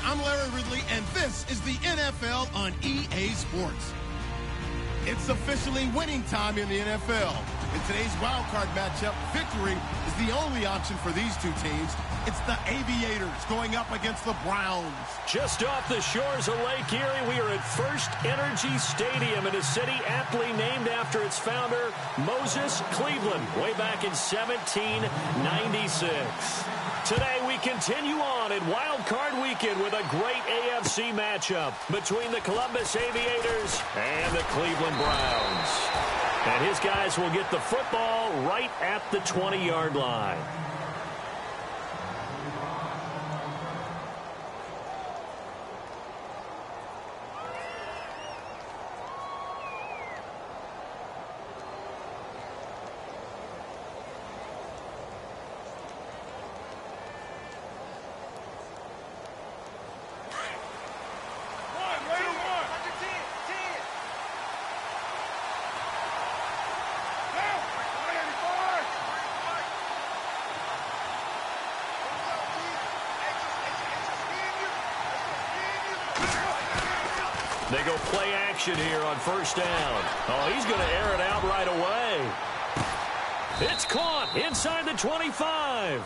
I'm Larry Ridley, and this is the NFL on EA Sports. It's officially winning time in the NFL. In today's wildcard matchup, victory is the only option for these two teams. It's the Aviators going up against the Browns. Just off the shores of Lake Erie, we are at First Energy Stadium in a city aptly named after its founder, Moses Cleveland, way back in 1796. Today, we continue on in Wild Card Weekend with a great AFC matchup between the Columbus Aviators and the Cleveland Browns. And his guys will get the football right at the 20-yard line. They go play action here on first down. Oh, he's going to air it out right away. It's caught inside the 25.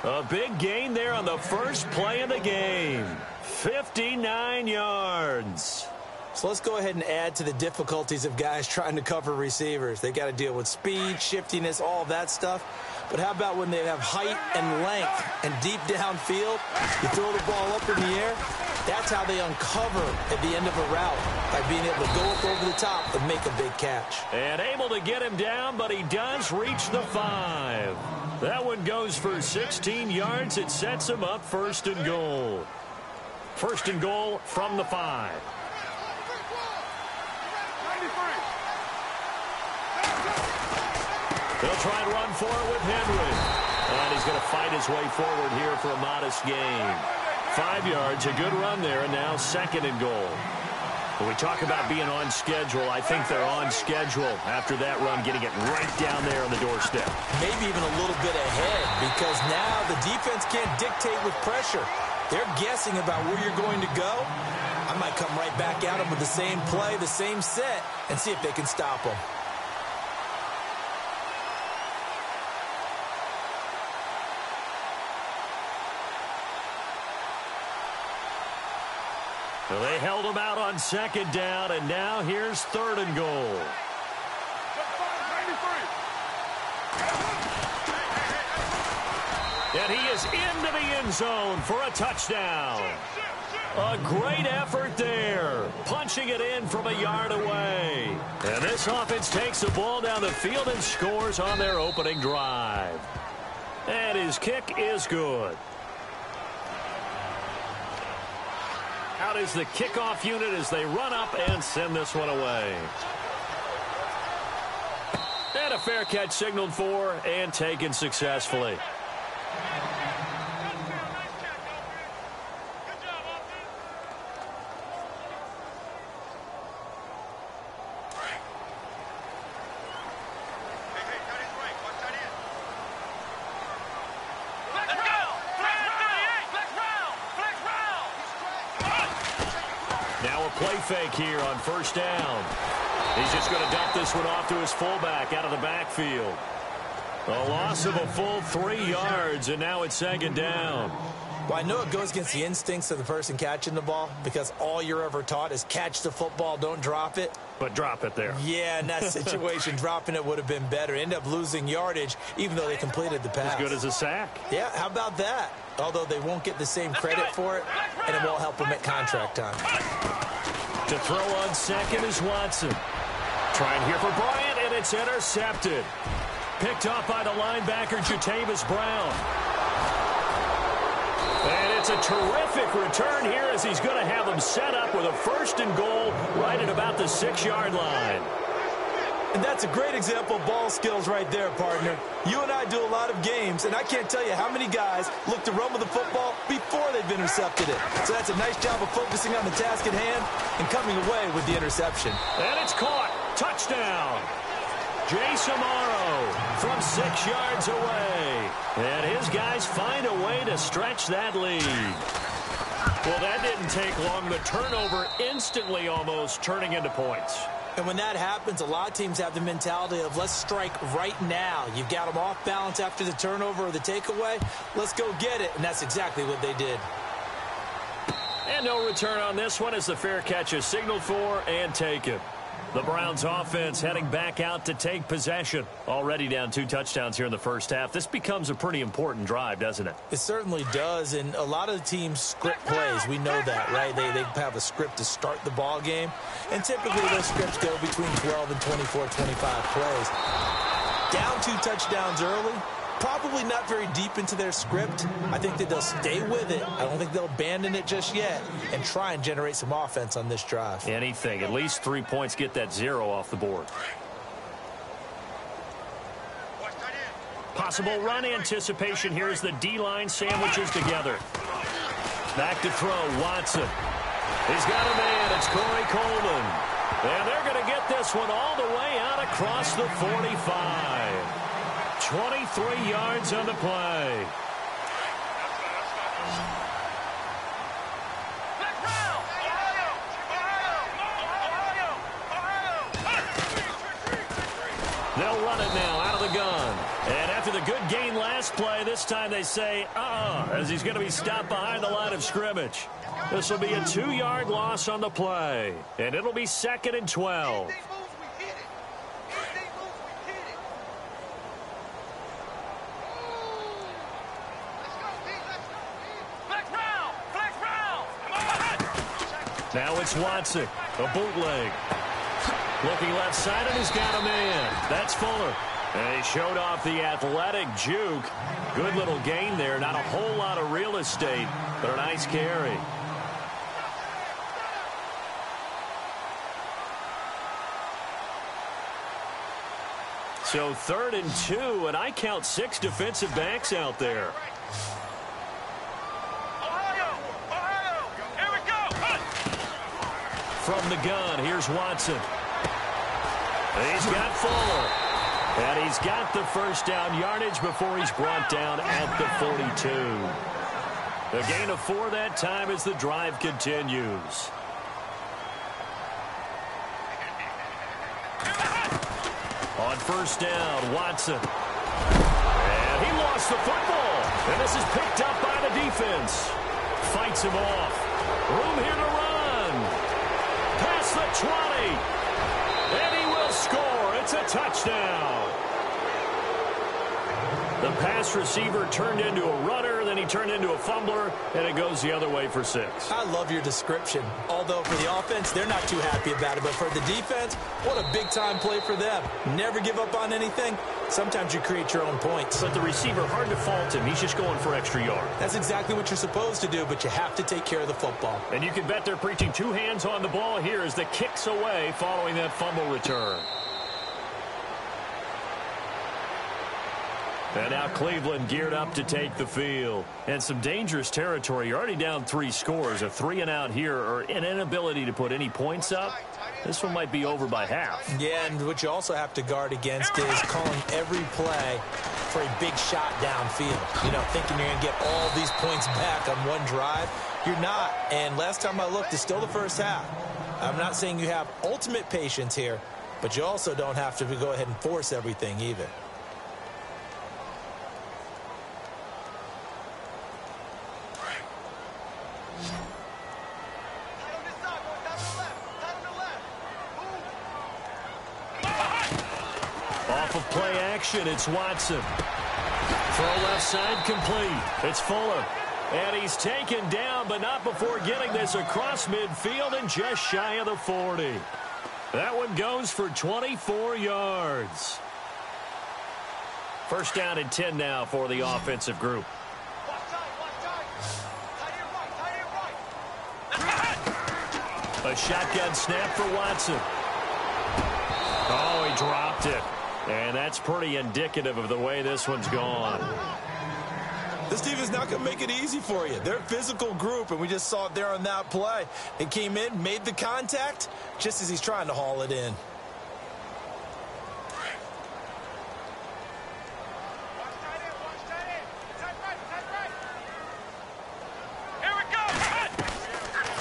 A big gain there on the first play of the game. 59 yards. So let's go ahead and add to the difficulties of guys trying to cover receivers. They got to deal with speed, shiftiness, all of that stuff. But how about when they have height and length and deep downfield? You throw the ball up in the air. That's how they uncover at the end of a route, by being able to go up over the top and make a big catch. And able to get him down, but he does reach the 5. That one goes for 16 yards. It sets him up first and goal. First and goal from the 5. They'll try and run for it with Henry. And he's going to fight his way forward here for a modest gain. 5 yards, a good run there, and now second and goal. When we talk about being on schedule, I think they're on schedule after that run, getting it right down there on the doorstep. Maybe even a little bit ahead, because now the defense can't dictate with pressure. They're guessing about where you're going to go. I might come right back at them with the same play, the same set, and see if they can stop them. So they held him out on second down, and now here's third and goal. And he is into the end zone for a touchdown. A great effort there, punching it in from a yard away. And this offense takes the ball down the field and scores on their opening drive. And his kick is good. Out is the kickoff unit as they run up and send this one away. And a fair catch signaled for and taken successfully. Play fake here on first down. He's just going to dump this one off to his fullback out of the backfield. A loss of a full 3 yards, and now it's second down. Well, I know it goes against the instincts of the person catching the ball because all you're ever taught is catch the football, don't drop it. But drop it there. Yeah, in that situation, dropping it would have been better. End up losing yardage, even though they completed the pass. As good as a sack. Yeah, how about that? Although they won't get the same credit for it, and it won't help them at contract time. To throw on second is Watson. Trying here for Bryant, and it's intercepted. Picked off by the linebacker, Jatavis Brown. And it's a terrific return here as he's going to have them set up with a 1st and goal right at about the 6-yard line. And that's a great example of ball skills right there, partner. You and I do a lot of games, and I can't tell you how many guys look to run with the football before they've intercepted it. So that's a nice job of focusing on the task at hand and coming away with the interception. And it's caught. Touchdown. Jay Samaro from 6 yards away. And his guys find a way to stretch that lead. Well, that didn't take long. The turnover instantly almost turning into points. And when that happens, a lot of teams have the mentality of let's strike right now. You've got them off balance after the turnover or the takeaway. Let's go get it. And that's exactly what they did. And no return on this one as the fair catch is signaled for and taken. The Browns offense heading back out to take possession. Already down 2 touchdowns here in the first half. This becomes a pretty important drive, doesn't it? It certainly does, and a lot of the teams script plays. We know that, right? They have a script to start the ball game, and typically those scripts go between 12 and 24, 25 plays. Down 2 touchdowns early, probably not very deep into their script. I think that they'll stay with it. I don't think they'll abandon it just yet and try and generate some offense on this drive. Anything. At least 3 points, get that 0 off the board. Possible run anticipation here as the D-line sandwiches together. Back to throw, Watson. He's got a man. It's Corey Coleman. And they're going to get this one all the way out across the 45. 23 yards on the play. They'll run it now out of the gun. And after the good gain last play, this time they say, as he's going to be stopped behind the line of scrimmage. This will be a 2-yard loss on the play. And it'll be 2nd and 12. Now it's Watson, a bootleg. Looking left side, and he's got a man. That's Fuller. And he showed off the athletic juke. Good little gain there. Not a whole lot of real estate, but a nice carry. So 3rd and 2, and I count 6 defensive backs out there. From the gun, here's Watson. He's got Fuller. And he's got the first down yardage before he's brought down at the 42. A gain of 4 that time as the drive continues. On first down, Watson. And he lost the football. And this is picked up by the defense. Fights him off. Room here to run. Past the 20. And he will score. It's a touchdown. The pass receiver turned into a runner, then he turned into a fumbler, and it goes the other way for 6. I love your description. Although for the offense, they're not too happy about it. But for the defense, what a big-time play for them. Never give up on anything. Sometimes you create your own points. But the receiver, hard to fault him. He's just going for extra yard. That's exactly what you're supposed to do, but you have to take care of the football. And you can bet they're preaching 2 hands on the ball here as the kick's away following that fumble return. And now Cleveland geared up to take the field. And some dangerous territory. You're already down 3 scores. A 3-and-out here or an inability to put any points up. This one might be over by half. Yeah, and what you also have to guard against is calling every play for a big shot downfield. You know, thinking you're going to get all these points back on one drive. You're not. And last time I looked, it's still the first half. I'm not saying you have ultimate patience here, but you also don't have to go ahead and force everything either. play action. It's Watson. Throw left side complete. It's Fuller. And he's taken down, but not before getting this across midfield and just shy of the 40. That one goes for 24 yards. First down and 10 now for the offensive group. A shotgun snap for Watson. Oh, he dropped it. And that's pretty indicative of the way this one's gone. This team is not going to make it easy for you. They're a physical group, and we just saw it there on that play. They came in, made the contact, just as he's trying to haul it in.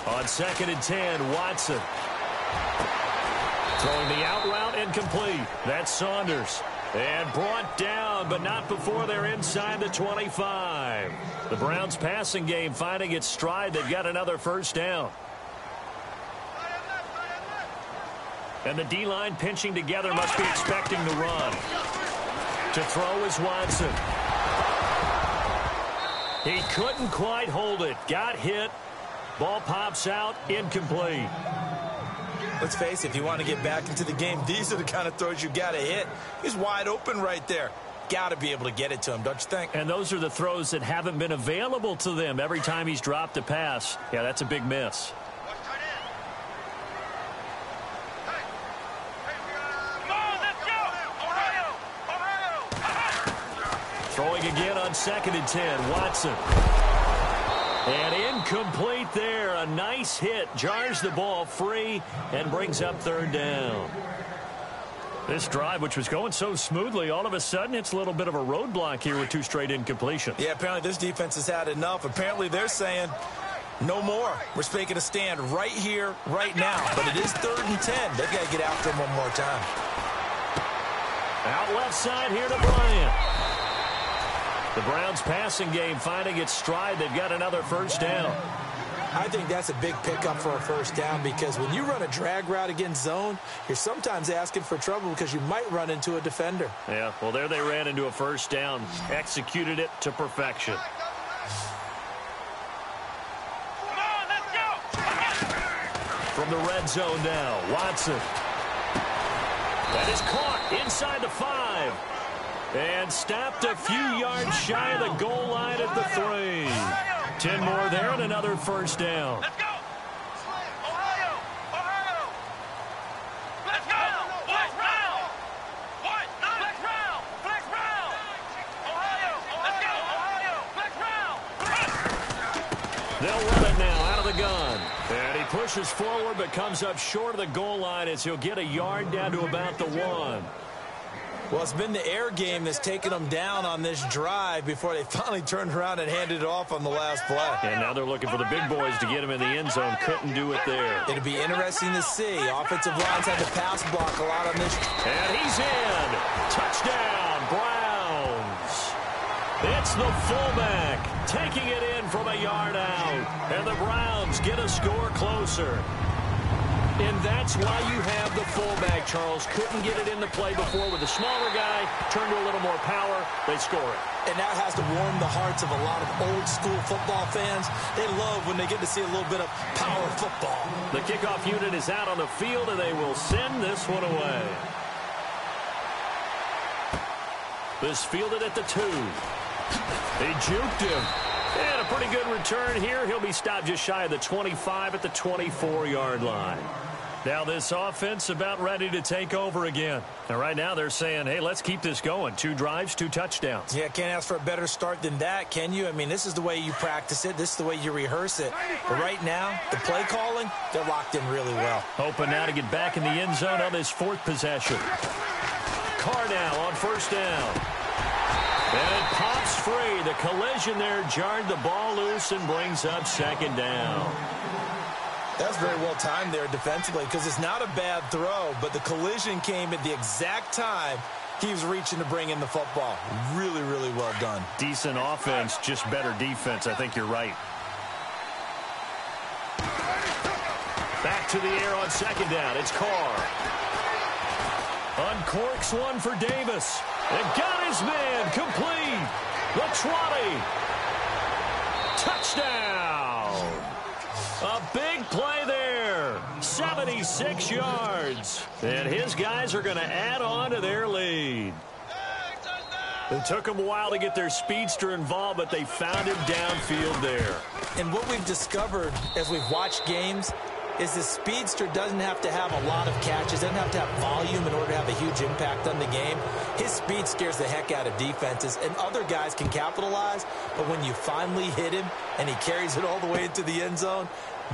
On 2nd and 10, Watson. Throwing the out route incomplete. That's Saunders. And brought down, but not before they're inside the 25. The Browns passing game finding its stride. They've got another first down. And the D-line pinching together, must be expecting to run. To throw is Watson. He couldn't quite hold it. Got hit. Ball pops out, incomplete. Let's face it, if you want to get back into the game, these are the kind of throws you got to hit. He's wide open right there. Got to be able to get it to him, don't you think? And those are the throws that haven't been available to them every time he's dropped a pass. Yeah, that's a big miss. Throwing again on 2nd and 10, Watson. And incomplete there. A nice hit. Jars the ball free and brings up 3rd down. This drive, which was going so smoothly, all of a sudden it's a little bit of a roadblock here with 2 straight incompletions. Yeah, apparently this defense has had enough. Apparently they're saying no more. We're making a stand right here, right now. But it is 3rd and 10. They've got to get after him one more time. Out left side here to Bryant. The Browns passing game finding its stride. They've got another first down. I think that's a big pickup for a first down because when you run a drag route against zone, you're sometimes asking for trouble because you might run into a defender. Yeah, well, there they ran into a first down. Executed it to perfection. From the red zone now, Watson. That is caught inside the 5. And stopped a few yards shy of the goal line at the 3. 10 more there and another first down. Let's go! Ohio! Ohio! Let's go! Flex round! What? Flex round! Flex round! Ohio! Let's go! Ohio! Flex round! They'll run it now out of the gun. And he pushes forward but comes up short of the goal line as he'll get a yard down to about the 1. Well, it's been the air game that's taken them down on this drive before they finally turned around and handed it off on the last play. And now they're looking for the big boys to get him in the end zone. Couldn't do it there. It'll be interesting to see. Offensive lines had to pass block a lot on this. And he's in. Touchdown, Browns. It's the fullback taking it in from a yard out. And the Browns get a score closer. And that's why you have the fullback, Charles. Couldn't get it into play before with a smaller guy. Turned to a little more power. They score it. And that has to warm the hearts of a lot of old-school football fans. They love when they get to see a little bit of power football. The kickoff unit is out on the field, and they will send this one away. This fielded at the 2. They juked him. And a pretty good return here. He'll be stopped just shy of the 25 at the 24-yard line. Now this offense about ready to take over again. And right now they're saying, hey, let's keep this going. 2 drives, 2 touchdowns. Yeah, can't ask for a better start than that, can you? I mean, this is the way you practice it. This is the way you rehearse it. But right now, the play calling, they're locked in really well. Hoping now to get back in the end zone on this 4th possession. Carr now on first down. And it pops free. The collision there jarred the ball loose and brings up 2nd down. That's very well timed there defensively because it's not a bad throw, but the collision came at the exact time he was reaching to bring in the football. Really, really well done. Decent offense, just better defense. I think you're right. Back to the air on 2nd down. It's Carr. Uncorks one for Davis. And got his man complete. The 20. Touchdown. A big play there. 76 yards. And his guys are going to add on to their lead. It took them a while to get their speedster involved, but they found him downfield there. And what we've discovered as we've watched games is the speedster doesn't have to have a lot of catches, doesn't have to have volume in order to have a huge impact on the game. His speed scares the heck out of defenses, and other guys can capitalize, but when you finally hit him and he carries it all the way into the end zone,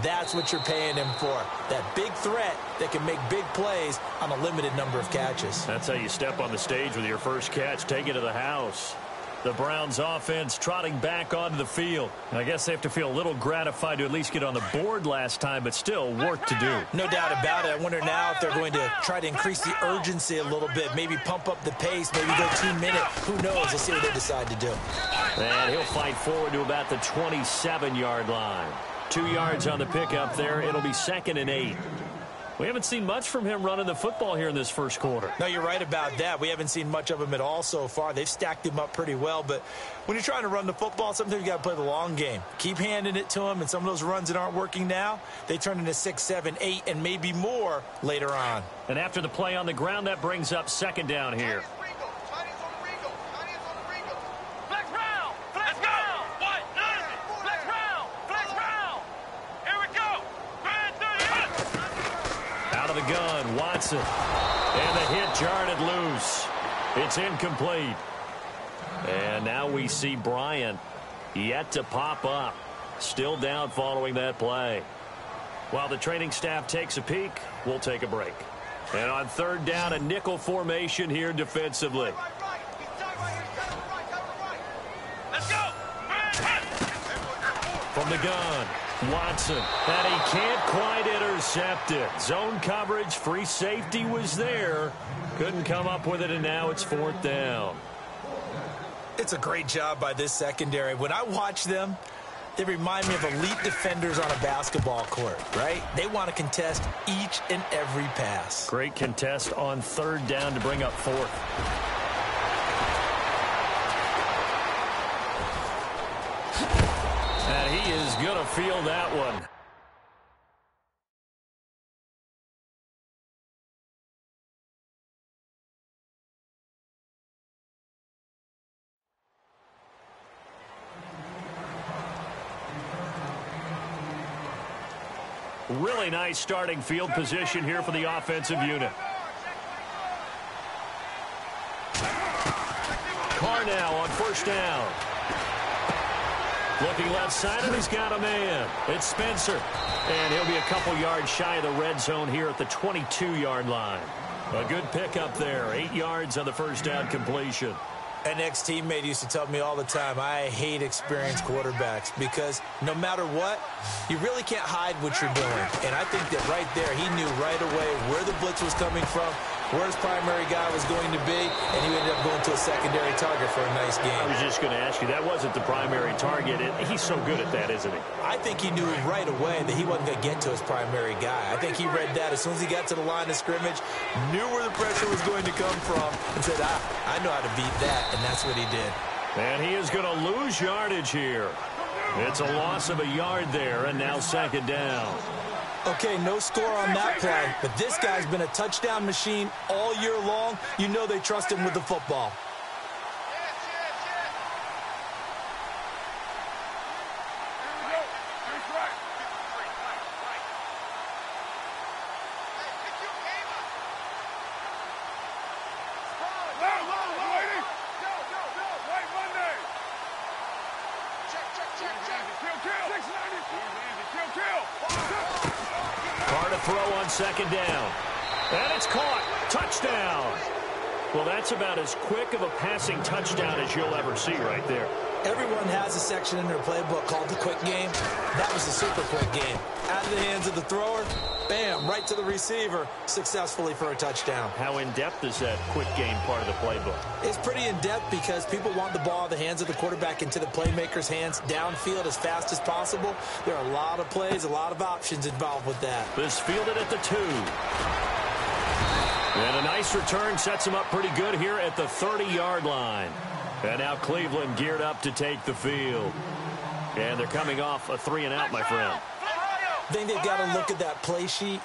that's what you're paying him for. That big threat that can make big plays on a limited number of catches. That's how you step on the stage with your first catch. Take it to the house. The Browns offense trotting back onto the field. I guess they have to feel a little gratified to at least get on the board last time, but still work to do. No doubt about it. I wonder now if they're going to try to increase the urgency a little bit, maybe pump up the pace, maybe go 2 minutes. Who knows? Let's see what they decide to do. And he'll fight forward to about the 27-yard line. 2 yards on the pickup there. It'll be 2nd and 8. We haven't seen much from him running the football here in this first quarter. No, you're right about that. We haven't seen much of him at all so far. They've stacked him up pretty well, but when you're trying to run the football, sometimes you got to play the long game. Keep handing it to him, and some of those runs that aren't working now, they turn into 6, 7, 8, and maybe more later on. And after the play on the ground, that brings up 2nd down here. Gun, Watson, and the hit jarred loose. It's incomplete. And now we see Bryant yet to pop up. Still down following that play. While the training staff takes a peek, we'll take a break. And on 3rd down, a nickel formation here defensively. Let's go. From the gun, Watson, and he can't quite intercept it. Zone coverage, free safety was there. Couldn't come up with it, and now it's 4th down. It's a great job by this secondary. When I watch them, they remind me of elite defenders on a basketball court, right? They want to contest each and every pass. Great contest on 3rd down to bring up 4th. And he is going to field that one. Really nice starting field position here for the offensive unit. Carr now on 1st down. Looking left side, and he's got a man. It's Spencer. And he'll be a couple yards shy of the red zone here at the 22-yard line. A good pickup there. 8 yards on the 1st down completion. An ex-teammate used to tell me all the time, I hate experienced quarterbacks because no matter what, you really can't hide what you're doing. And I think that right there, he knew right away where the blitz was coming from, where his primary guy was going to be, and he ended up going to a secondary target for a nice game. I was just going to ask you, that wasn't the primary target. He's so good at that, isn't he? I think he knew right away that he wasn't going to get to his primary guy. I think he read that as soon as he got to the line of scrimmage, knew where the pressure was going to come from, and said, I know how to beat that, and that's what he did. And he is going to lose yardage here. It's a loss of a yard there, and now 2nd down. Okay, no score on that play, but this guy's been a touchdown machine all year long. You know they trust him with the football. Carr to throw on 2nd down. And it's caught. Touchdown. Well, that's about as quick of a passing touchdown as you'll ever see right there. Everyone has a section in their playbook called the quick game. That was the super quick game. Out of the hands of the thrower, bam, right to the receiver, successfully for a touchdown. How in-depth is that quick game part of the playbook? It's pretty in-depth because people want the ball in the hands of the quarterback into the playmaker's hands downfield as fast as possible. There are a lot of plays, a lot of options involved with that. This fielded at the 2. And a nice return sets him up pretty good here at the 30-yard line. And now Cleveland geared up to take the field. And they're coming off a 3-and-out, my friend. I think they've got to look at that play sheet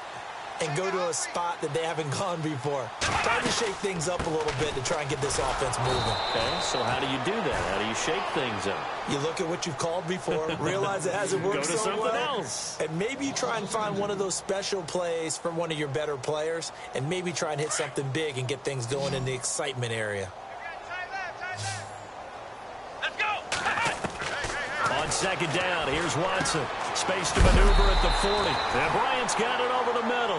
and go to a spot that they haven't gone before. Time to shake things up a little bit to try and get this offense moving. Okay, so how do you do that? How do you shake things up? You look at what you've called before, realize it hasn't worked Go to so something well, else. and maybe you try and find one of those special plays from one of your better players, and maybe try and hit something big and get things going in the excitement area. Let's go. On second down, here's Watson. Space to maneuver at the 40. And Bryant's got it over the middle.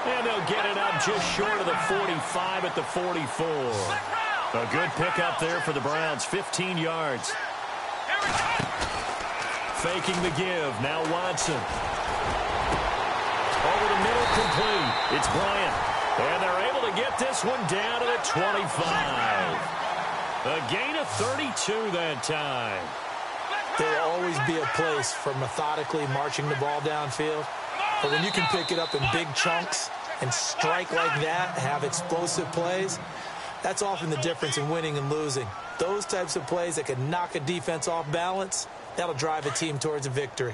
And they'll get it up just short of the 45 at the 44. A good pickup there for the Browns, 15 yards. Faking the give, now Watson. Over the middle, complete. It's Bryant. And they're able to get this one down to the 25. A gain of 32 that time. There will always be a place for methodically marching the ball downfield. But when you can pick it up in big chunks and strike like that, have explosive plays, that's often the difference in winning and losing. Those types of plays that can knock a defense off balance, that'll drive a team towards a victory.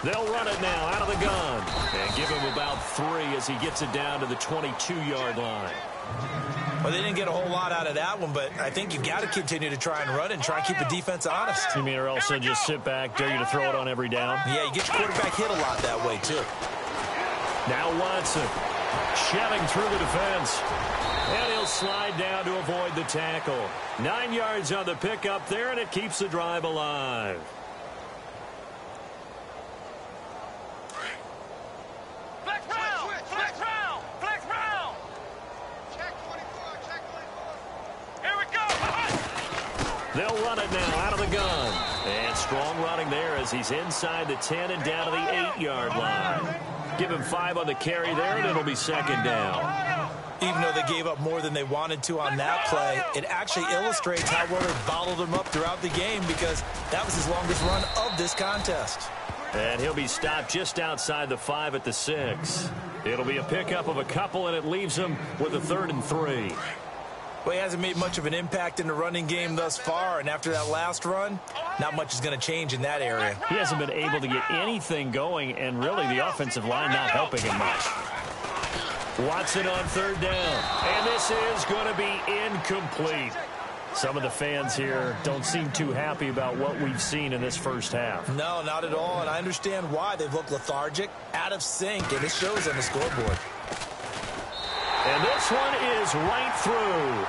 They'll run it now out of the gun and give him about 3 as he gets it down to the 22-yard line. Well, they didn't get a whole lot out of that one, but I think you've got to continue to try and run and try and keep the defense honest. You mean or else just sit back, dare you to throw it on every down? Yeah, you get your quarterback hit a lot that way, too. Now Watson shoving through the defense. And he'll slide down to avoid the tackle. 9 yards on the pickup there, and it keeps the drive alive. They'll run it now out of the gun. And strong running there as he's inside the 10 and down to the 8-yard line. Give him 5 on the carry there, and it'll be second down. Even though they gave up more than they wanted to on that play, it actually illustrates how well they bottled him up throughout the game because that was his longest run of this contest. And he'll be stopped just outside the 5 at the 6. It'll be a pickup of a couple, and it leaves him with a 3rd and 3. Well, he hasn't made much of an impact in the running game thus far, and after that last run, not much is going to change in that area. He hasn't been able to get anything going, and really the offensive line not helping him much. Watson on 3rd down, and this is going to be incomplete. Some of the fans here don't seem too happy about what we've seen in this first half. No, not at all, and I understand why. They've looked lethargic, out of sync, and it shows on the scoreboard. And this one is right through.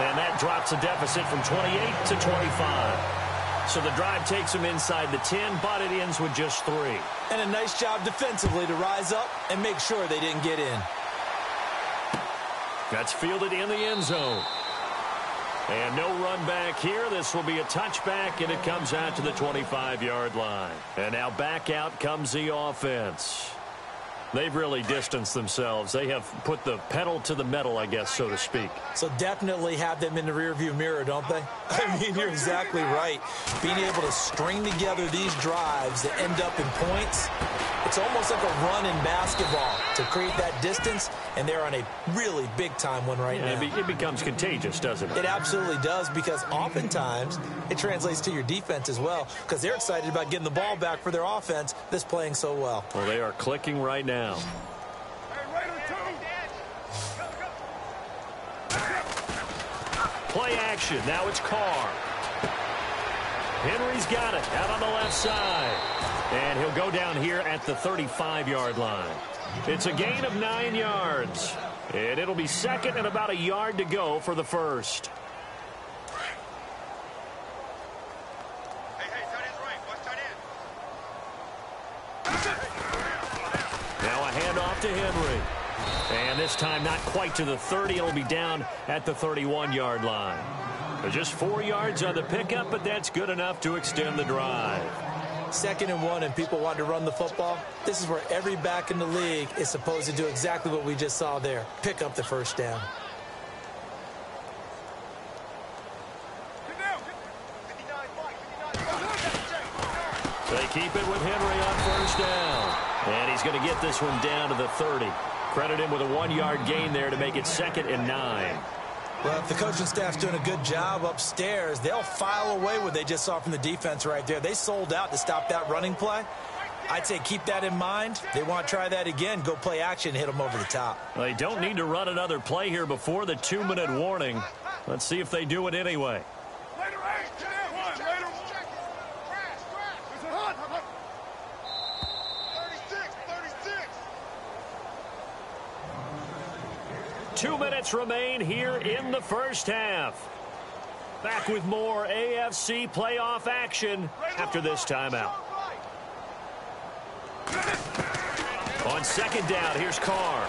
And that drops a deficit from 28 to 25. So the drive takes them inside the 10, but it ends with just 3. And a nice job defensively to rise up and make sure they didn't get in. That's fielded in the end zone. And no run back here. This will be a touchback, and it comes out to the 25-yard line. And now back out comes the offense. They've really distanced themselves. They have put the pedal to the metal, I guess, so to speak. So definitely have them in the rearview mirror, don't they? I mean, you're exactly right. Being able to string together these drives that end up in points, it's almost like a run in basketball to create that distance, and they're on a really big-time one right now. It becomes contagious, doesn't it? It absolutely does, because oftentimes it translates to your defense as well, because they're excited about getting the ball back for their offense that's playing so well. Well, they are clicking right now. Play action. Now it's Carr. Henry's got it out on the left side. And he'll go down here at the 35-yard line. It's a gain of 9 yards. And it'll be second and about a yard to go for the first. Now a handoff to Henry. And this time not quite to the 30. It'll be down at the 31-yard line. Just 4 yards on the pickup, but that's good enough to extend the drive. 2nd and 1 and people want to run the football. This is where every back in the league is supposed to do exactly what we just saw there. Pick up the first down. They keep it with Henry on first down. And he's going to get this one down to the 30. Credit him with a 1-yard gain there to make it 2nd and 9. Well, if the coaching staff's doing a good job upstairs, they'll file away what they just saw from the defense right there. They sold out to stop that running play. I'd say keep that in mind. They want to try that again. Go play action, hit them over the top. They don't need to run another play here before the 2-minute warning. Let's see if they do it anyway. 2 minutes remain here in the first half. Back with more AFC playoff action after this timeout. On 2nd down, here's Carr.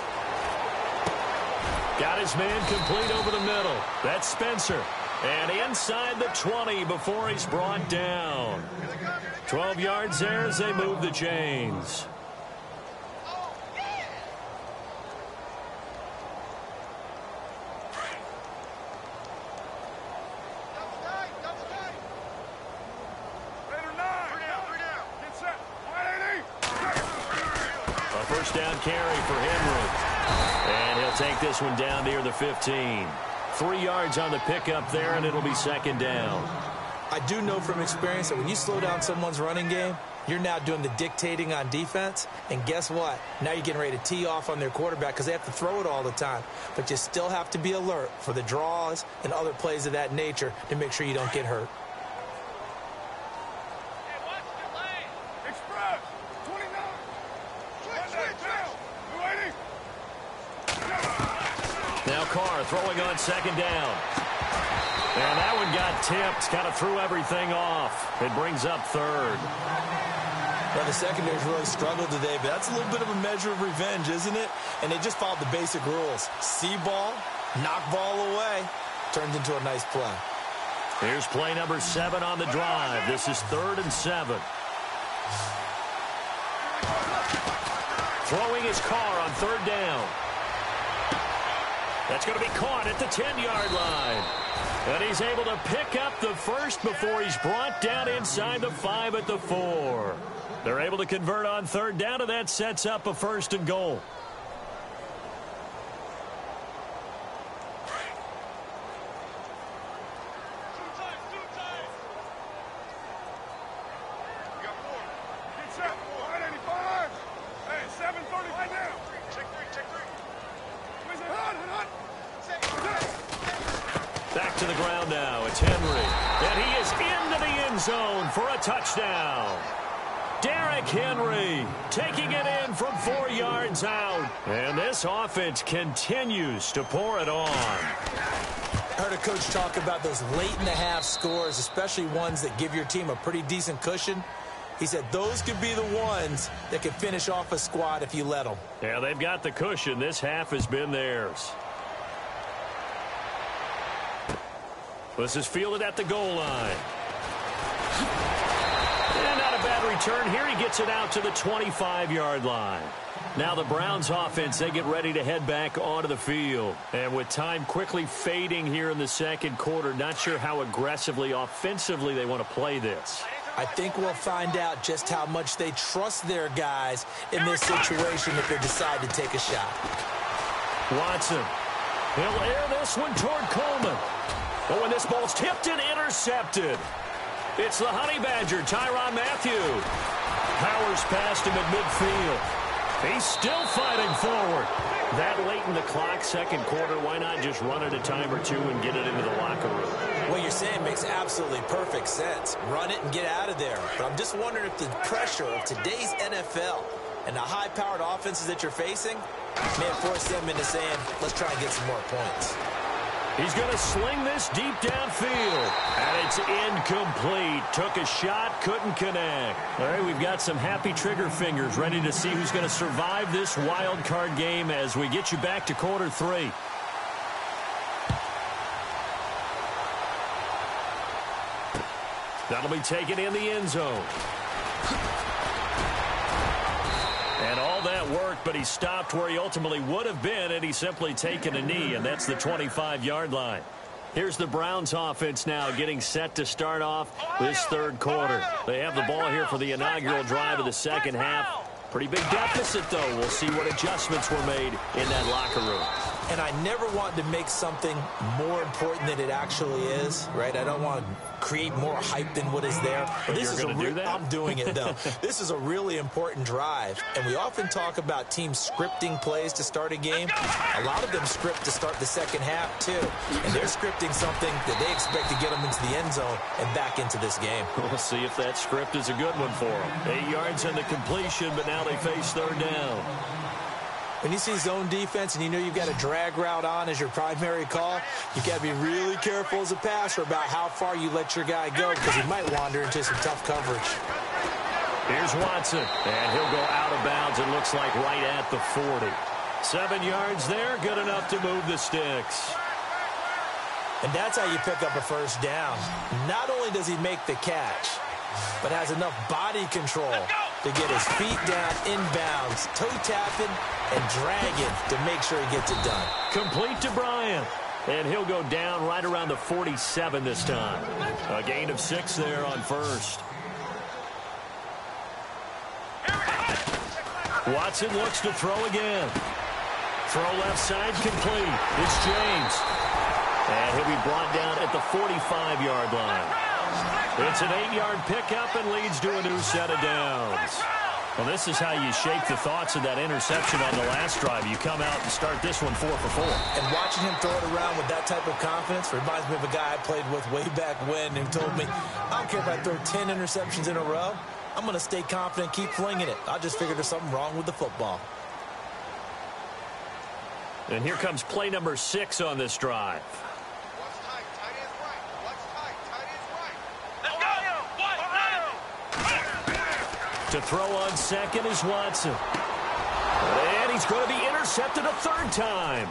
Got his man complete over the middle. That's Spencer. And inside the 20 before he's brought down. 12 yards there as they move the chains. Down carry for Henry. And he'll take this one down near the 15. 3 yards on the pickup there, and it'll be 2nd down. I do know from experience that when you slow down someone's running game, you're now doing the dictating on defense. And guess what? Now you're getting ready to tee off on their quarterback because they have to throw it all the time. But you still have to be alert for the draws and other plays of that nature to make sure you don't get hurt. Carr throwing on 2nd down. And that one got tipped. Kind of threw everything off. It brings up 3rd. Well, the secondary's really struggled today, but that's a little bit of a measure of revenge, isn't it? And they just followed the basic rules. See ball, knock ball away. Turned into a nice play. Here's play number 7 on the drive. This is 3rd and 7. Throwing his Carr on 3rd down. That's going to be caught at the 10-yard line. And he's able to pick up the first before he's brought down inside the 5 at the 4. They're able to convert on 3rd down, and that sets up a 1st and goal. Back to the ground now. It's Henry. And he is into the end zone for a touchdown. Derrick Henry taking it in from 4 yards out. And this offense continues to pour it on. I heard a coach talk about those late-in-the-half scores, especially ones that give your team a pretty decent cushion. He said those could be the ones that can finish off a squad if you let them. Yeah, they've got the cushion. This half has been theirs. This is fielded at the goal line. And not a bad return here. He gets it out to the 25-yard line. Now the Browns offense, they get ready to head back onto the field. And with time quickly fading here in the 2nd quarter, not sure how aggressively, offensively they want to play this. I think we'll find out just how much they trust their guys in this situation if they decide to take a shot. Watson. He'll air this one toward Coleman. Oh, and this ball's tipped and intercepted. It's the Honey Badger, Tyrann Mathieu. Powers past him at midfield. He's still fighting forward. That late in the clock, 2nd quarter, why not just run it a time or two and get it into the locker room? What you're saying makes absolutely perfect sense. Run it and get out of there. But I'm just wondering if the pressure of today's NFL and the high-powered offenses that you're facing may force them into saying, let's try and get some more points. He's going to sling this deep downfield. And it's incomplete. Took a shot, couldn't connect. All right, we've got some happy trigger fingers ready to see who's going to survive this wild card game as we get you back to quarter 3. That'll be taken in the end zone. And all that worked, but he stopped where he ultimately would have been, and he's simply taken a knee, and that's the 25-yard line. Here's the Browns offense now getting set to start off this third quarter. They have the ball here for the inaugural drive of the second half. Pretty big deficit, though. We'll see what adjustments were made in that locker room. And I never want to make something more important than it actually is, right? I don't want to create more hype than what is there. But this is I'm doing it, though. This is a really important drive. And we often talk about teams scripting plays to start a game. A lot of them script to start the second half, too. And they're scripting something that they expect to get them into the end zone and back into this game. We'll see if that script is a good one for them. 8 yards on the completion, but now they face third down. When you see zone defense and you know you've got a drag route on as your primary call, you've got to be really careful as a passer about how far you let your guy go because he might wander into some tough coverage. Here's Watson, and he'll go out of bounds, it looks like right at the 40. 7 yards there, good enough to move the sticks. And that's how you pick up a first down. Not only does he make the catch, but has enough body control to get his feet down inbounds, toe tapping and dragging to make sure he gets it done. Complete to Bryant. And he'll go down right around the 47 this time. A gain of 6 there on first. Watson looks to throw again. Throw left side complete. It's James. And he'll be brought down at the 45-yard line. It's an 8-yard pickup and leads to a new set of downs. Well, this is how you shake the thoughts of that interception on the last drive. You come out and start this one 4 for 4. And watching him throw it around with that type of confidence reminds me of a guy I played with way back when who told me, I don't care if I throw 10 interceptions in a row. I'm going to stay confident, keep flinging it. I just figured there's something wrong with the football. And here comes play number 6 on this drive. To throw on second is Watson. And he's going to be intercepted a third time.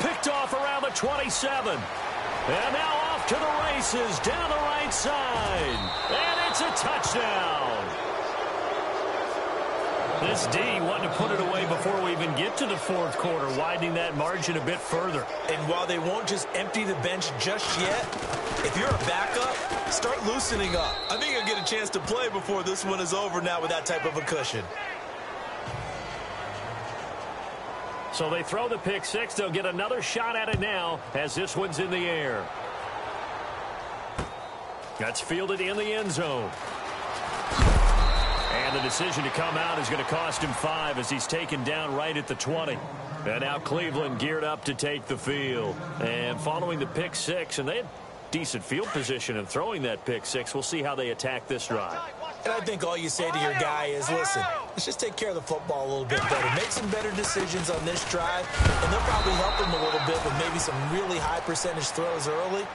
Picked off around the 27. And now off to the races down the right side. And it's a touchdown. This D wanted to put it away before we even get to the fourth quarter, widening that margin a bit further. And while they won't just empty the bench just yet, if you're a backup, start loosening up. I think you'll get a chance to play before this one is over now with that type of a cushion. So they throw the pick 6. They'll get another shot at it now as this one's in the air. That's fielded in the end zone. And the decision to come out is going to cost him 5 as he's taken down right at the 20. And now Cleveland geared up to take the field. And following the pick 6, and they had decent field position in throwing that pick 6. We'll see how they attack this drive. And I think all you say to your guy is, listen, let's just take care of the football a little bit better. Make some better decisions on this drive, and they'll probably help him a little bit with maybe some really high percentage throws early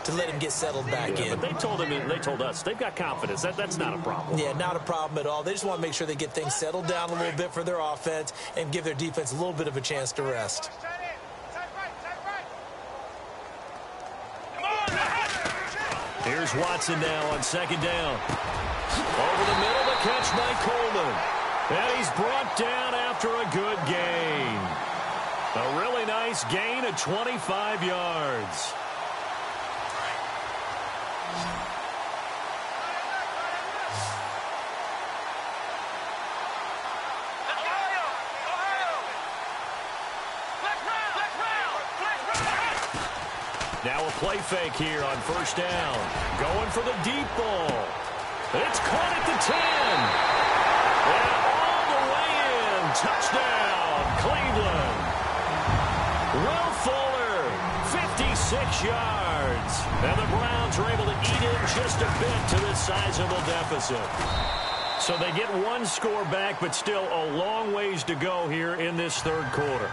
to let him get settled back in. But they told him, they told us, they've got confidence. That's not a problem. Yeah, not a problem at all. They just want to make sure they get things settled down a little bit for their offense and give their defense a little bit of a chance to rest. Here's Watson now on second down. Over the middle, the catch by Coleman. And he's brought down after a good gain. A really nice gain of 25 yards. Now a play fake here on first down. Going for the deep ball. It's caught at the 10. And all the way in. Touchdown, Cleveland. Will Fuller, 56 yards. And the Browns are able to eat in just a bit to this sizable deficit. So they get one score back, but still a long ways to go here in this third quarter.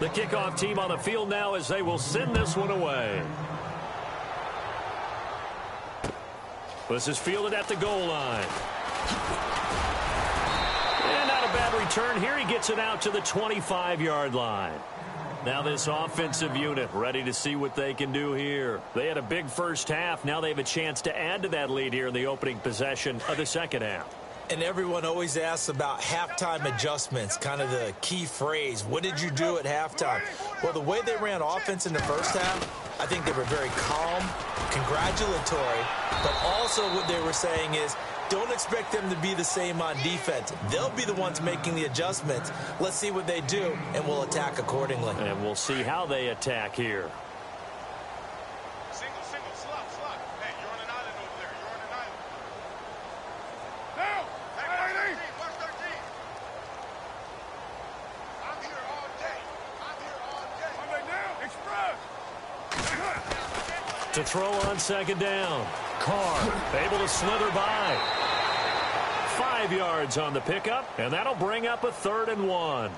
The kickoff team on the field now as they will send this one away. This is fielded at the goal line. And not a bad return here. He gets it out to the 25-yard line. Now this offensive unit ready to see what they can do here. They had a big first half. Now they have a chance to add to that lead here in the opening possession of the second half. And everyone always asks about halftime adjustments, kind of the key phrase. What did you do at halftime? Well, the way they ran offense in the first half, I think they were very calm, congratulatory, but also what they were saying is, don't expect them to be the same on defense. They'll be the ones making the adjustments. Let's see what they do, and we'll attack accordingly. And we'll see how they attack here. Single, slot. Hey, you're on an island over there. You're on an island. Now! Hey, watch 13. I'm here all day. Monday now, express! To throw on second down. Carr able to slither by. 5 yards on the pickup, and that'll bring up a 3rd and 1.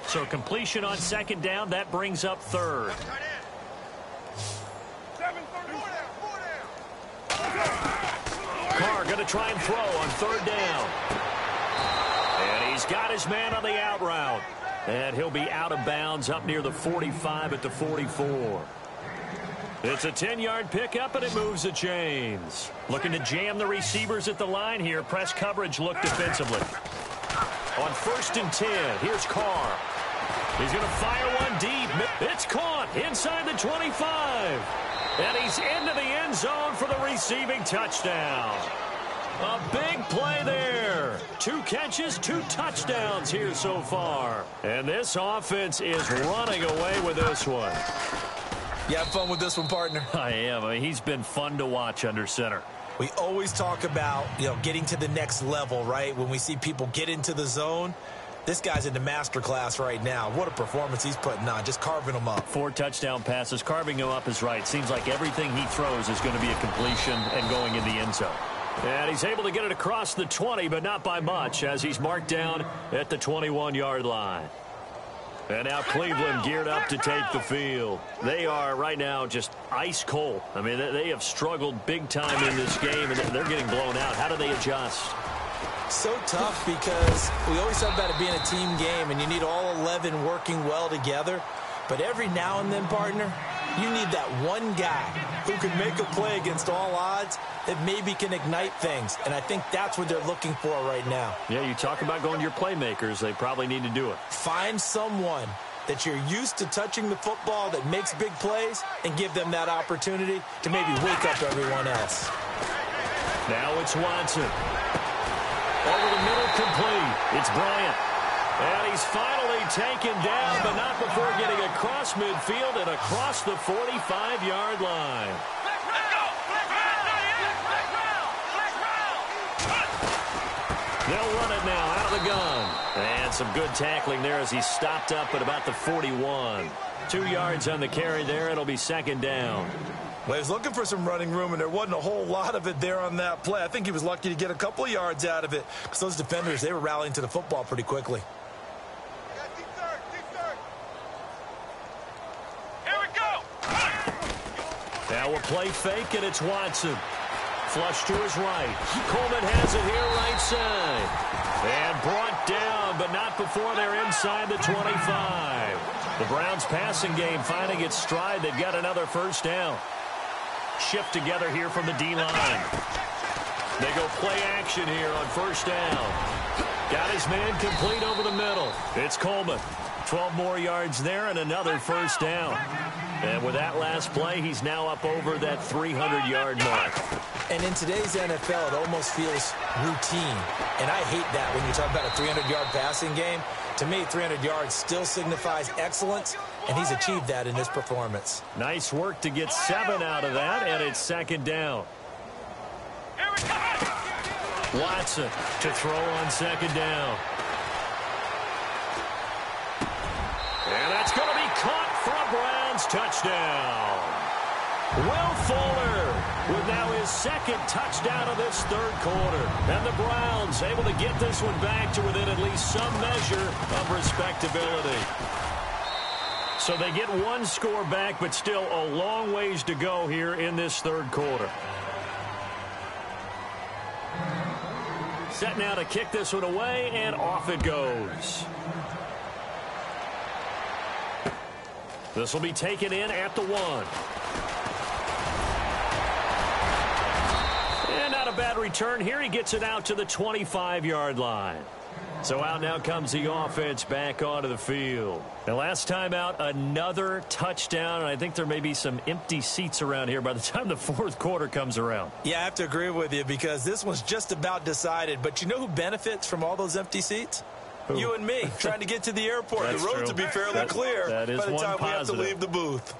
So completion on second down, that brings up 3rd. Carr going to try and throw on 3rd down. And he's got his man on the out route. And he'll be out of bounds up near the 45 at the 44. It's a 10-yard pickup, and it moves the chains. Looking to jam the receivers at the line here. Press coverage look defensively. On 1st and 10, here's Carr. He's going to fire one deep. It's caught inside the 25. And he's into the end zone for the receiving touchdown. A big play there. 2 catches, 2 touchdowns here so far. And this offense is running away with this one. You have fun with this one, partner? I am. I mean, he's been fun to watch under center. We always talk about, getting to the next level, right? When we see people get into the zone, this guy's in the master class right now. What a performance he's putting on, just carving them up. 4 touchdown passes. Carving him up is right. Seems like everything he throws is going to be a completion and going in the end zone. And he's able to get it across the 20, but not by much, as he's marked down at the 21-yard line. And now Cleveland geared up to take the field. They are right now just ice cold. I mean, they have struggled big time in this game, and they're getting blown out. How do they adjust? So tough, because we always talk about it being a team game, and you need all 11 working well together. But every now and then, partner, you need that one guy who can make a play against all odds that maybe can ignite things. And I think that's what they're looking for right now. Yeah, you talk about going to your playmakers. They probably need to do it. Find someone that you're used to touching the football that makes big plays and give them that opportunity to maybe wake up everyone else. Now it's Watson. Over the middle, complete. It's Bryant. And he's finally taken down, but not before getting across midfield and across the 45-yard line. They'll run it now out of the gun. And some good tackling there as he stopped up at about the 41. 2 yards on the carry there. It'll be second down. Well, he was looking for some running room, and there wasn't a whole lot of it there on that play. I think he was lucky to get a couple of yards out of it, because those defenders, they were rallying to the football pretty quickly. Deep third. Here we go. Now a play fake, and it's Watson. Flush to his right. Coleman has it here right side. And brought down, but not before they're inside the 25. The Browns passing game finding its stride. They've got another first down. Shift together here from the D-line. They go play action here on first down. Got his man complete over the middle. It's Coleman. 12 more yards there and another first down. And with that last play, he's now up over that 300-yard mark. And in today's NFL, it almost feels routine. And I hate that when you talk about a 300-yard passing game. To me, 300 yards still signifies excellence, and he's achieved that in this performance. Nice work to get 7 out of that, and it's second down. Watson to throw on second down. And that's going to be caught for a Browns touchdown. Will Fuller with now his second touchdown of this third quarter. And the Browns able to get this one back to within at least some measure of respectability. So they get one score back, but still a long ways to go here in this third quarter. Set now to kick this one away, and off it goes. This will be taken in at the 1. And not a bad return here. He gets it out to the 25-yard line. So out now comes the offense back onto the field. The last time out, another touchdown, and I think there may be some empty seats around here by the time the fourth quarter comes around. Yeah, I have to agree with you because this one's just about decided. But you know who benefits from all those empty seats? Who? You and me, trying to get to the airport. The roads will be fairly clear that is by the time positive. we have to leave the booth.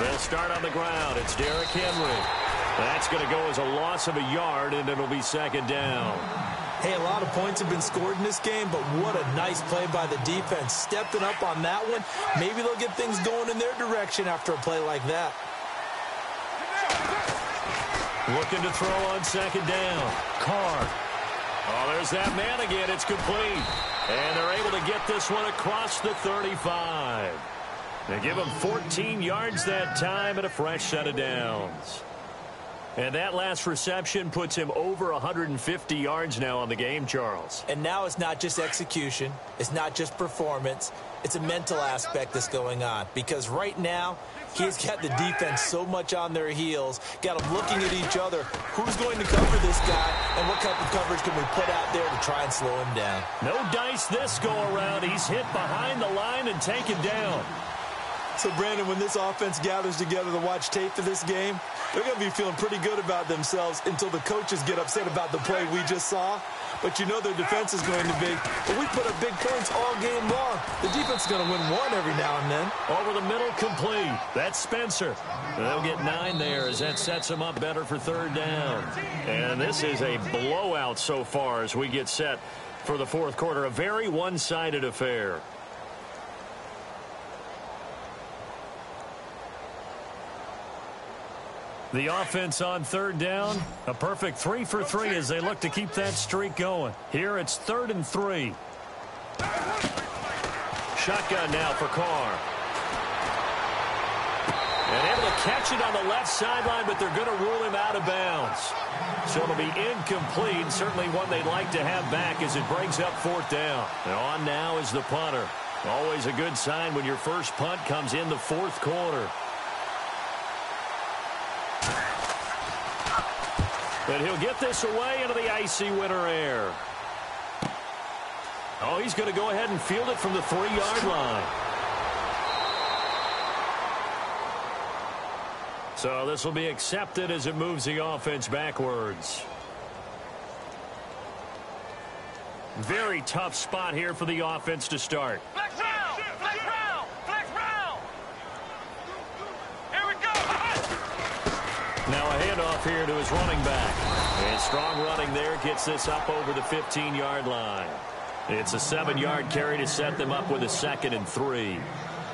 They'll start on the ground. It's Derrick Henry. That's going to go as a loss of a yard, and it'll be second down. Hey, a lot of points have been scored in this game, but what a nice play by the defense. Stepping up on that one. Maybe they'll get things going in their direction after a play like that. Looking to throw on second down. Carr. Oh, there's that man again. It's complete. And they're able to get this one across the 35. They give him 14 yards that time and a fresh set of downs. And that last reception puts him over 150 yards now on the game, Charles. And now it's not just execution. It's not just performance. It's a mental aspect that's going on. Because right now, he's got the defense so much on their heels, got them looking at each other. Who's going to cover this guy, and what type of coverage can we put out there to try and slow him down? No dice this go-around. He's hit behind the line and taken down. So, Brandon, when this offense gathers together to watch tape for this game, they're going to be feeling pretty good about themselves until the coaches get upset about the play we just saw. But you know their defense is going to be, but we put up big points all game long. The defense is going to win one every now and then. Over the middle, complete. That's Spencer. They'll get 9 there as that sets them up better for third down. And this is a blowout so far as we get set for the fourth quarter. A very one-sided affair. The offense on third down, a perfect 3 for 3 as they look to keep that streak going. Here it's 3rd and 3. Shotgun now for Carr. And able to catch it on the left sideline, but they're going to rule him out of bounds. So it'll be incomplete, certainly one they'd like to have back as it brings up 4th down. And on now is the punter. Always a good sign when your first punt comes in the fourth quarter. But he'll get this away into the icy winter air. Oh, he's going to go ahead and field it from the 3-yard line. So this will be accepted as it moves the offense backwards. Very tough spot here for the offense to start. Flex round! Flex round! Flex round! Here we go! Now a handoff here to his running back. And strong running there gets this up over the 15-yard line. It's a 7-yard carry to set them up with a 2nd and 3.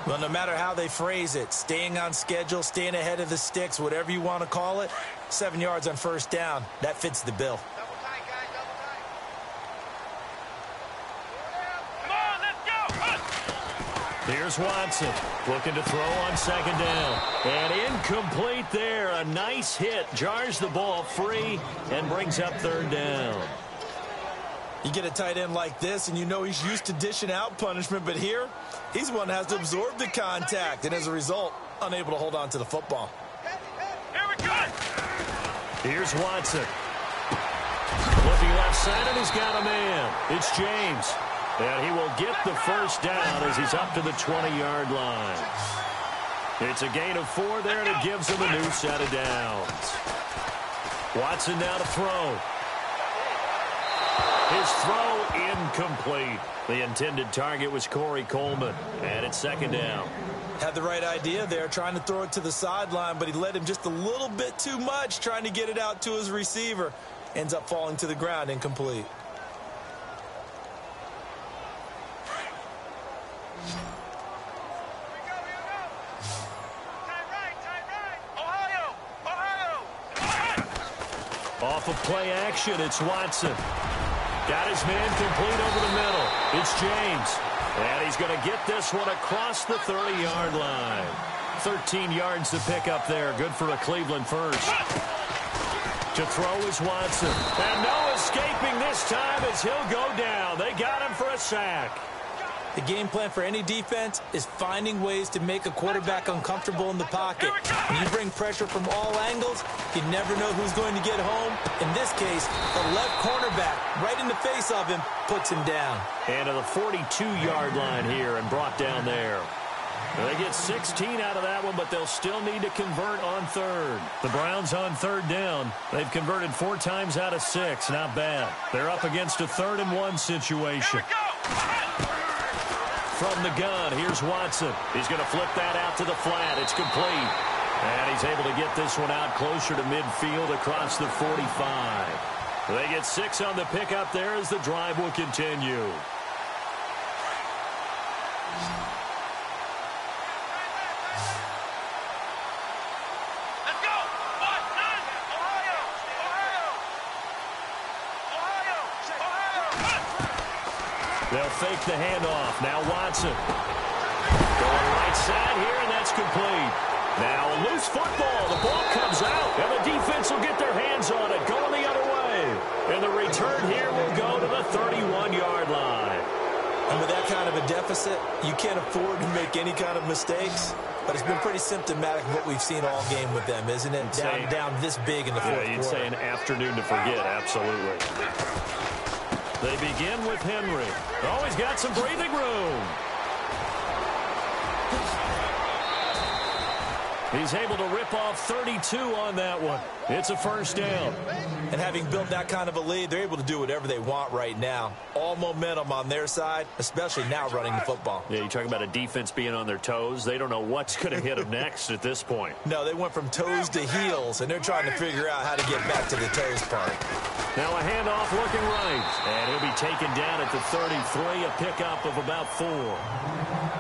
Well, no matter how they phrase it, staying on schedule, staying ahead of the sticks, whatever you want to call it, 7 yards on first down, that fits the bill. Double tight, guys, double tight. Come on, let's go! Here's Watson looking to throw on second down. And incomplete there. A nice hit. Jars the ball free and brings up 3rd down. You get a tight end like this, and you know he's used to dishing out punishment, but here, he's one that has to absorb the contact, and as a result, unable to hold on to the football. Here we go! Here's Watson. Looking left side, and he's got a man. It's James. And he will get the first down as he's up to the 20-yard line. It's a gain of 4 there, and it gives him a new set of downs. Watson now to throw. His throw incomplete. The intended target was Corey Coleman, and it's 2nd down. Had the right idea there, trying to throw it to the sideline, but he led him just a little bit too much, trying to get it out to his receiver. Ends up falling to the ground, incomplete. Off of play action, it's Watson. Got his man complete over the middle. It's James. And he's going to get this one across the 30-yard line. 13 yards to pick up there. Good for a Cleveland first. To throw is Watson. And no escaping this time as he'll go down. They got him for a sack. The game plan for any defense is finding ways to make a quarterback uncomfortable in the pocket. When you bring pressure from all angles, you never know who's going to get home. In this case, the left cornerback, right in the face of him, puts him down. And to the 42-yard line here and brought down there. They get 16 out of that one, but they'll still need to convert on third. The Browns on third down. They've converted 4 times out of 6. Not bad. They're up against a 3rd-and-1 situation. From the gun, here's Watson. He's going to flip that out to the flat. It's complete. And he's able to get this one out closer to midfield across the 45. They get 6 on the pickup there as the drive will continue. They'll fake the handoff. Now Watson. Going right side here, and that's complete. Now a loose football. The ball comes out, and the defense will get their hands on it. Going the other way. And the return here will go to the 31-yard line. And with that kind of a deficit, you can't afford to make any kind of mistakes. But it's been pretty symptomatic of what we've seen all game with them, isn't it? Down this big in the fourth quarter. You'd say an afternoon to forget, absolutely. They begin with Henry. Oh, he's got some breathing room. He's able to rip off 32 on that one. It's a first down. And having built that kind of a lead, they're able to do whatever they want right now. All momentum on their side, especially now running the football. Yeah, you talk about a defense being on their toes. They don't know what's going to hit them next at this point. No, they went from toes to heels, and they're trying to figure out how to get back to the toes part. Now a handoff looking right. And he'll be taken down at the 33, a pickup of about 4.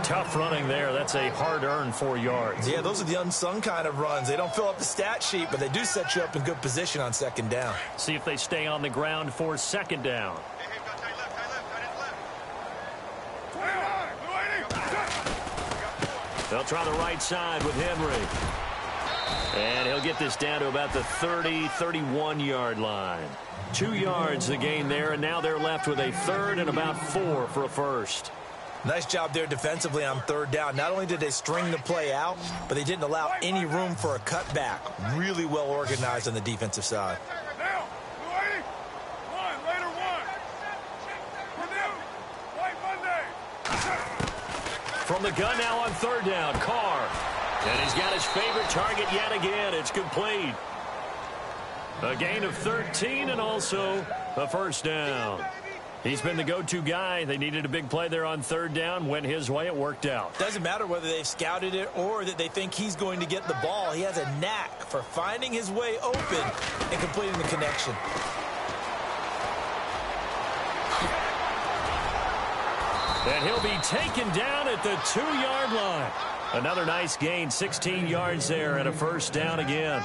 Tough running there. That's a hard-earned 4 yards. Yeah, those are the unsung kind of runs. They don't fill up the stat sheet, but they do set you up in good position on second down. See if they stay on the ground for second down. They'll try the right side with Henry. And he'll get this down to about the 30, 31-yard line. 2 yards the gain there, and now they're left with a 3rd and about 4 for a first. Nice job there defensively on third down. Not only did they string the play out, but they didn't allow any room for a cutback. Really well organized on the defensive side. From the gun now on third down, Carr. And he's got his favorite target yet again. It's complete. A gain of 13 and also a first down. He's been the go-to guy. They needed a big play there on third down. Went his way. It worked out. Doesn't matter whether they've scouted it or that they think he's going to get the ball. He has a knack for finding his way open and completing the connection. And he'll be taken down at the 2-yard line. Another nice gain, 16 yards there and a first down again.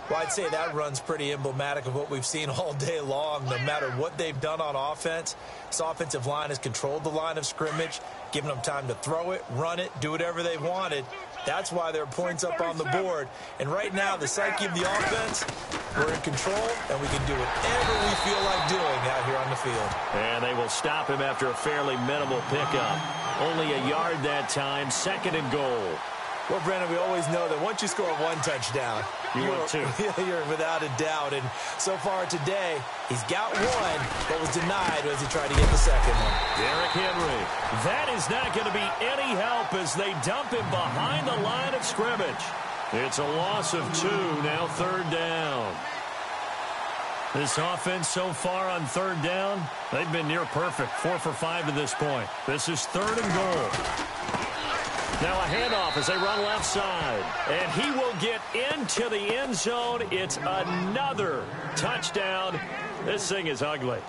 Well, I'd say that run's pretty emblematic of what we've seen all day long. No matter what they've done on offense, this offensive line has controlled the line of scrimmage, given them time to throw it, run it, do whatever they've wanted. That's why there are points up on the board. And right now, the psyche of the offense, we're in control, and we can do whatever we feel like doing out here on the field. And they will stop him after a fairly minimal pickup. Only a yard that time, 2nd and goal. Well, Brandon, we always know that once you score one touchdown, you're without a doubt. And so far today, he's got one, but was denied as he tried to get the second one. Derrick Henry. That is not going to be any help as they dump him behind the line of scrimmage. It's a loss of 2, now third down. This offense so far on third down, they've been near perfect, 4 for 5 to this point. This is 3rd and goal. Now a handoff as they run left side. And he will get into the end zone. It's another touchdown. This thing is ugly.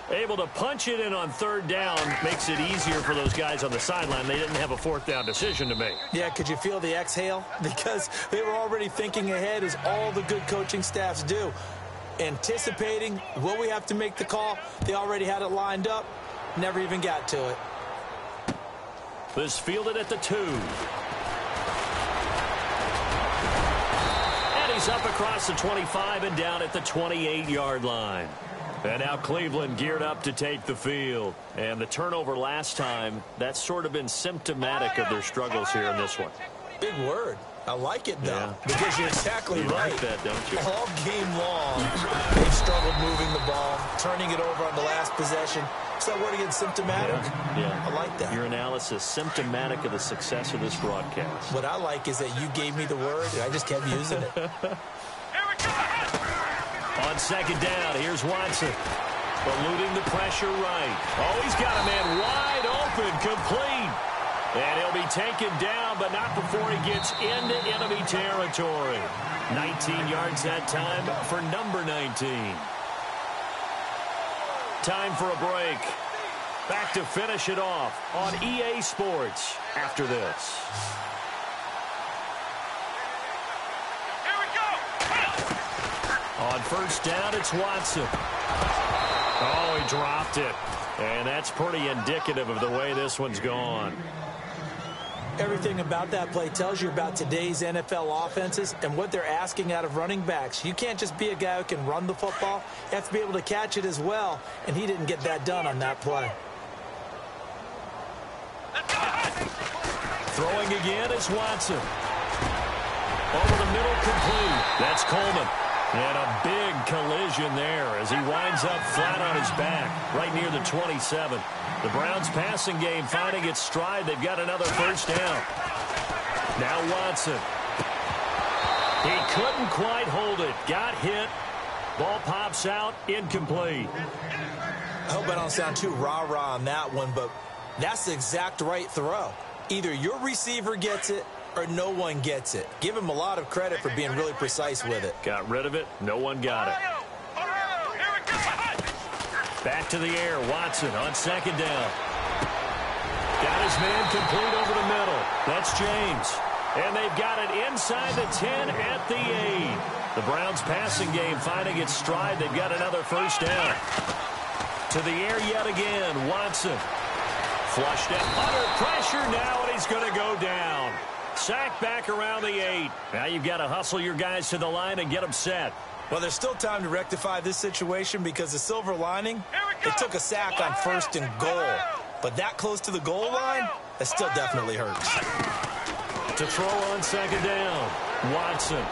Able to punch it in on third down makes it easier for those guys on the sideline. They didn't have a 4th down decision to make. Yeah, could you feel the exhale? Because they were already thinking ahead, as all the good coaching staffs do. Anticipating, will we have to make the call? They already had it lined up. Never even got to it. This fielded at the 2. And He's up across the 25 and down at the 28-yard line. And now Cleveland geared up to take the field. And the turnover last time, that's sort of been symptomatic of their struggles here in this one. Big word. I like it, though, Yeah. because you're exactly right. Like that, don't you? All game long, they've struggled moving the ball, turning it over on the last possession. Is that word again, symptomatic? Yeah. I like that. Your analysis, symptomatic of the success of this broadcast. What I like is that you gave me the word, and I just kept using it. On second down, here's Watson. Eluding the pressure right. Oh, he's got a man wide open, complete. And he'll be taken down, but not before he gets into enemy territory. 19 yards that time for number 19. Time for a break. Back to finish it off on EA Sports after this. Here we go. On first down, it's Watson. Oh, he dropped it. And that's pretty indicative of the way this one's gone. Everything about that play tells you about today's NFL offenses and what they're asking out of running backs. You can't just be a guy who can run the football. You have to be able to catch it as well, and he didn't get that done on that play. Throwing again is Watson. Over the middle, complete. That's Coleman. And a big collision there as he winds up flat on his back right near the 27. The Browns passing game finding its stride. They've got another first down. Now Watson. He couldn't quite hold it. Got hit. Ball pops out. Incomplete. I hope I don't sound too rah-rah on that one, but that's the exact right throw. Either your receiver gets it or no one gets it. Give him a lot of credit for being really precise with it. Got rid of it. No one got it. Back to the air. Watson on second down. Got his man complete over the middle. That's James. And they've got it inside the 10 at the 8. The Browns passing game finding its stride. They've got another first down. To the air yet again. Watson. Flushed out under pressure now, and he's going to go down. Sack back around the 8. Now you've got to hustle your guys to the line and get them set. Well, there's still time to rectify this situation because the silver lining, it took a sack on first and goal. But that close to the goal line, that still definitely hurts. To throw on second down, Watson.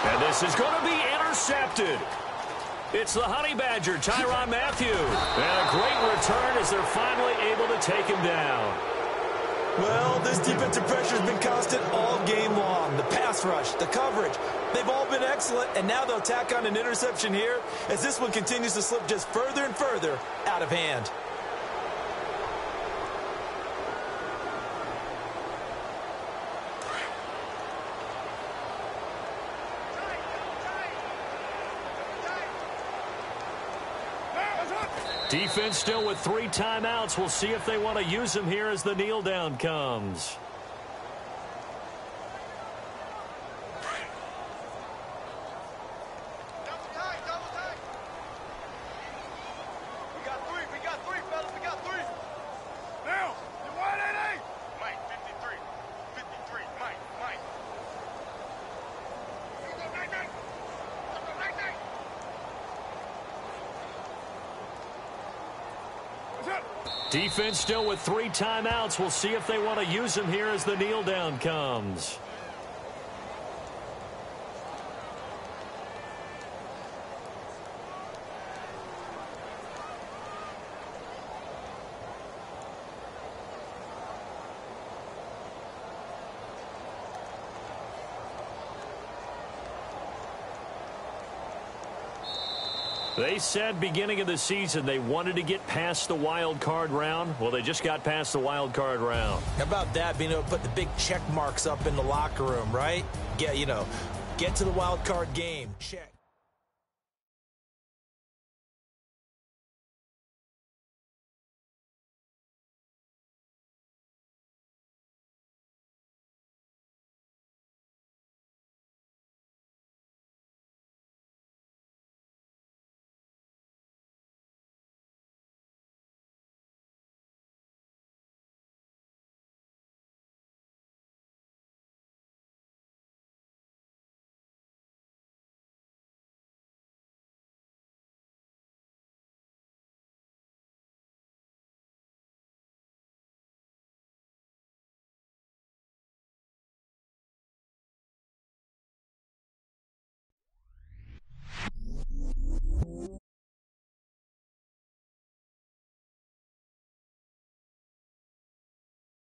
And this is going to be intercepted. It's the Honey Badger, Tyrann Mathieu. And a great return as they're finally able to take him down. Well, this defensive pressure has been constant all game long. The pass rush, the coverage, they've all been excellent, and now they'll tack on an interception here as this one continues to slip just further and further out of hand. Defense still with 3 timeouts. We'll see if they want to use them here as the kneel down comes. We got three, fellas. We got three. Now, you want it, Mike, 53. 53, Mike. Defense still with 3 timeouts. We'll see if they want to use them here as the kneel down comes. They said beginning of the season they wanted to get past the wild card round. Well, they just got past the wild card round. How about that, being able to put the big check marks up in the locker room, right? Get to the wild card game. Check.